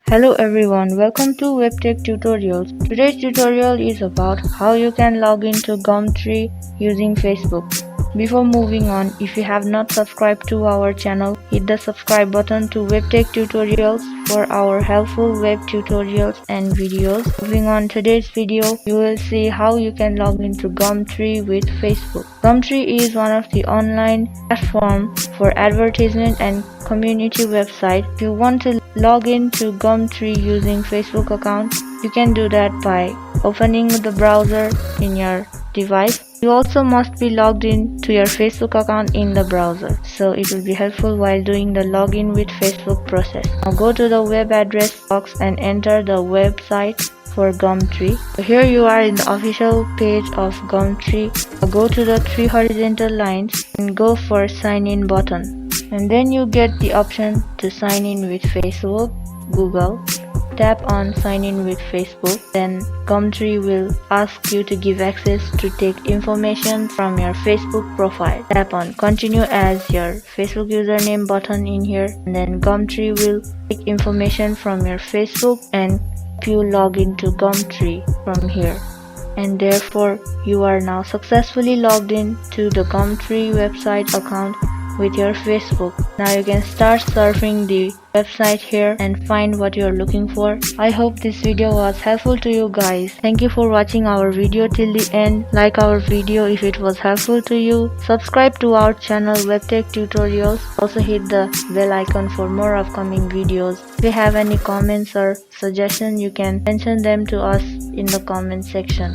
Hello everyone, welcome to WebTech Tutorials. Today's tutorial is about how you can log into Gumtree using Facebook. Before moving on, if you have not subscribed to our channel, hit the subscribe button to WebTech Tutorials for our helpful web tutorials and videos. Moving on today's video, you will see how you can log into Gumtree with Facebook. Gumtree is one of the online platforms for advertisement and community website. If you want to log into Gumtree using Facebook account, you can do that by opening the browser in your device. You also must be logged in to your Facebook account in the browser, so it will be helpful while doing the login with Facebook process. Now go to the web address box and enter the website for Gumtree. So here you are in the official page of Gumtree. Go to the three horizontal lines and go for sign in button. And then you get the option to sign in with Facebook, Google. Tap on sign in with Facebook. Then Gumtree will ask you to give access to take information from your Facebook profile. Tap on continue as your Facebook username button in here. And then Gumtree will take information from your Facebook and you log into Gumtree from here. And therefore you are now successfully logged in to the Gumtree website account with your Facebook. Now you can start surfing the website here and find what you are looking for. I hope this video was helpful to you guys. Thank you for watching our video till the end. Like our video if it was helpful to you. Subscribe to our channel WebTech Tutorials. Also hit the bell icon for more upcoming videos. If you have any comments or suggestions, you can mention them to us in the comment section.